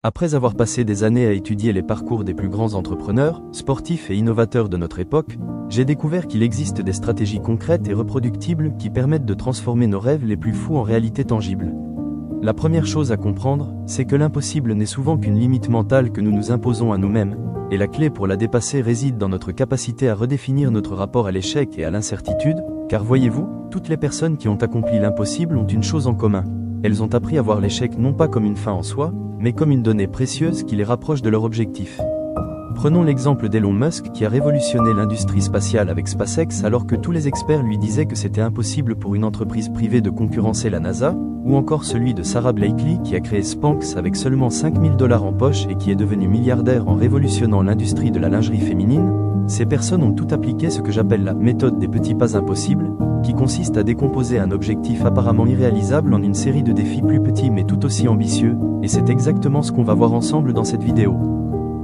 Après avoir passé des années à étudier les parcours des plus grands entrepreneurs, sportifs et innovateurs de notre époque, j'ai découvert qu'il existe des stratégies concrètes et reproductibles qui permettent de transformer nos rêves les plus fous en réalité tangible. La première chose à comprendre, c'est que l'impossible n'est souvent qu'une limite mentale que nous nous imposons à nous-mêmes, et la clé pour la dépasser réside dans notre capacité à redéfinir notre rapport à l'échec et à l'incertitude, car voyez-vous, toutes les personnes qui ont accompli l'impossible ont une chose en commun. Elles ont appris à voir l'échec non pas comme une fin en soi, mais comme une donnée précieuse qui les rapproche de leur objectif. Prenons l'exemple d'Elon Musk qui a révolutionné l'industrie spatiale avec SpaceX alors que tous les experts lui disaient que c'était impossible pour une entreprise privée de concurrencer la NASA, ou encore celui de Sarah Blakely qui a créé Spanx avec seulement 5 000 $ en poche et qui est devenu milliardaire en révolutionnant l'industrie de la lingerie féminine. Ces personnes ont tout appliqué ce que j'appelle la méthode des petits pas impossibles, qui consiste à décomposer un objectif apparemment irréalisable en une série de défis plus petits mais tout aussi ambitieux, et c'est exactement ce qu'on va voir ensemble dans cette vidéo.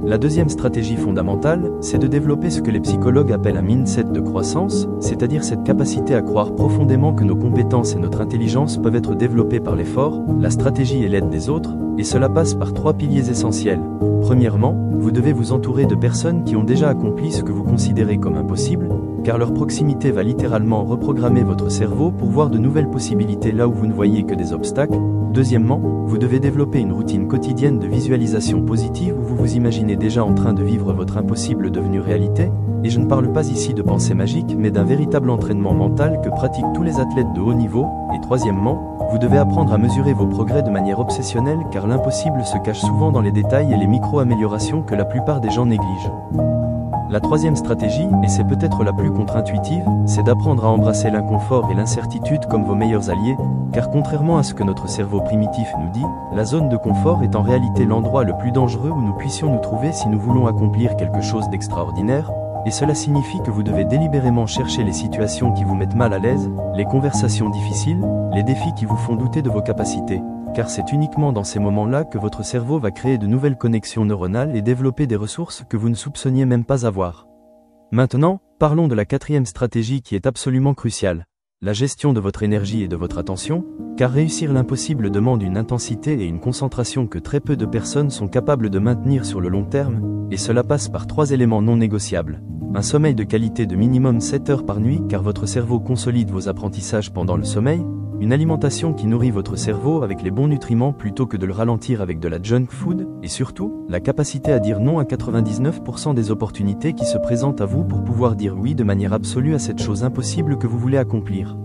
La deuxième stratégie fondamentale, c'est de développer ce que les psychologues appellent un mindset de croissance, c'est-à-dire cette capacité à croire profondément que nos compétences et notre intelligence peuvent être développées par l'effort, la stratégie et l'aide des autres, et cela passe par 3 piliers essentiels. Premièrement, vous devez vous entourer de personnes qui ont déjà accompli ce que vous considérez comme impossible, car leur proximité va littéralement reprogrammer votre cerveau pour voir de nouvelles possibilités là où vous ne voyez que des obstacles. Deuxièmement, vous devez développer une routine quotidienne de visualisation positive où vous vous imaginez déjà en train de vivre votre impossible devenu réalité, et je ne parle pas ici de pensée magique mais d'un véritable entraînement mental que pratiquent tous les athlètes de haut niveau. Et troisièmement, vous devez apprendre à mesurer vos progrès de manière obsessionnelle car l'impossible se cache souvent dans les détails et les micro-améliorations que la plupart des gens négligent. La troisième stratégie, et c'est peut-être la plus contre-intuitive, c'est d'apprendre à embrasser l'inconfort et l'incertitude comme vos meilleurs alliés, car contrairement à ce que notre cerveau primitif nous dit, la zone de confort est en réalité l'endroit le plus dangereux où nous puissions nous trouver si nous voulons accomplir quelque chose d'extraordinaire, et cela signifie que vous devez délibérément chercher les situations qui vous mettent mal à l'aise, les conversations difficiles, les défis qui vous font douter de vos capacités. Car c'est uniquement dans ces moments-là que votre cerveau va créer de nouvelles connexions neuronales et développer des ressources que vous ne soupçonniez même pas avoir. Maintenant, parlons de la quatrième stratégie qui est absolument cruciale, la gestion de votre énergie et de votre attention, car réussir l'impossible demande une intensité et une concentration que très peu de personnes sont capables de maintenir sur le long terme, et cela passe par 3 éléments non négociables. Un sommeil de qualité de minimum 7 heures par nuit car votre cerveau consolide vos apprentissages pendant le sommeil, une alimentation qui nourrit votre cerveau avec les bons nutriments plutôt que de le ralentir avec de la junk food, et surtout, la capacité à dire non à 99% des opportunités qui se présentent à vous pour pouvoir dire oui de manière absolue à cette chose impossible que vous voulez accomplir.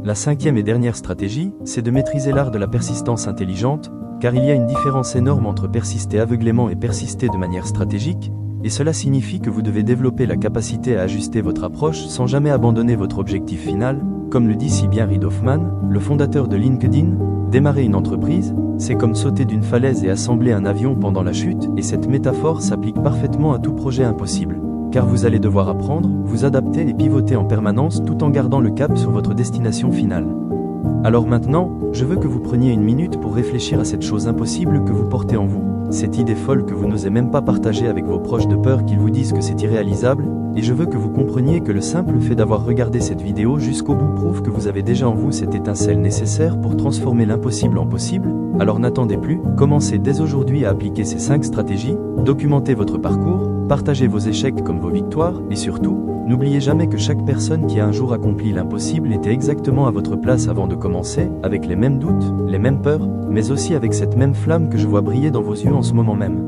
La cinquième et dernière stratégie, c'est de maîtriser l'art de la persistance intelligente, car il y a une différence énorme entre persister aveuglément et persister de manière stratégique, et cela signifie que vous devez développer la capacité à ajuster votre approche sans jamais abandonner votre objectif final. Comme le dit si bien Reid Hoffman, le fondateur de LinkedIn, démarrer une entreprise, c'est comme sauter d'une falaise et assembler un avion pendant la chute, et cette métaphore s'applique parfaitement à tout projet impossible. Car vous allez devoir apprendre, vous adapter et pivoter en permanence tout en gardant le cap sur votre destination finale. Alors maintenant, je veux que vous preniez une minute pour réfléchir à cette chose impossible que vous portez en vous. Cette idée folle que vous n'osez même pas partager avec vos proches de peur qu'ils vous disent que c'est irréalisable, et je veux que vous compreniez que le simple fait d'avoir regardé cette vidéo jusqu'au bout prouve que vous avez déjà en vous cette étincelle nécessaire pour transformer l'impossible en possible. Alors n'attendez plus, commencez dès aujourd'hui à appliquer ces 5 stratégies, documentez votre parcours, partagez vos échecs comme vos victoires, et surtout, n'oubliez jamais que chaque personne qui a un jour accompli l'impossible était exactement à votre place avant de commencer, avec les mêmes doutes, les mêmes peurs, mais aussi avec cette même flamme que je vois briller dans vos yeux en ce moment même.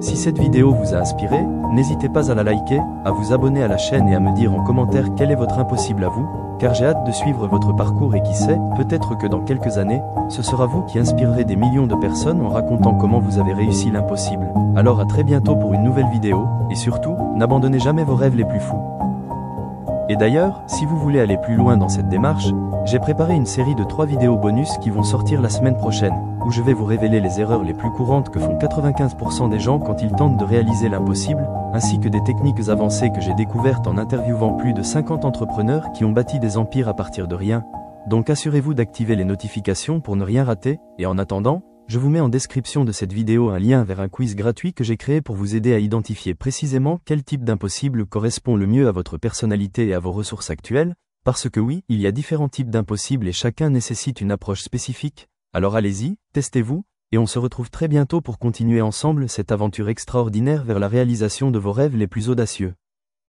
Si cette vidéo vous a inspiré, n'hésitez pas à la liker, à vous abonner à la chaîne et à me dire en commentaire quel est votre impossible à vous, car j'ai hâte de suivre votre parcours et qui sait, peut-être que dans quelques années, ce sera vous qui inspirerez des millions de personnes en racontant comment vous avez réussi l'impossible. Alors à très bientôt pour une nouvelle vidéo, et surtout, n'abandonnez jamais vos rêves les plus fous. Et d'ailleurs, si vous voulez aller plus loin dans cette démarche, j'ai préparé une série de 3 vidéos bonus qui vont sortir la semaine prochaine, où je vais vous révéler les erreurs les plus courantes que font 95% des gens quand ils tentent de réaliser l'impossible, ainsi que des techniques avancées que j'ai découvertes en interviewant plus de 50 entrepreneurs qui ont bâti des empires à partir de rien. Donc assurez-vous d'activer les notifications pour ne rien rater, et en attendant, je vous mets en description de cette vidéo un lien vers un quiz gratuit que j'ai créé pour vous aider à identifier précisément quel type d'impossible correspond le mieux à votre personnalité et à vos ressources actuelles, parce que oui, il y a différents types d'impossibles et chacun nécessite une approche spécifique. Alors allez-y, testez-vous, Et on se retrouve très bientôt pour continuer ensemble cette aventure extraordinaire vers la réalisation de vos rêves les plus audacieux.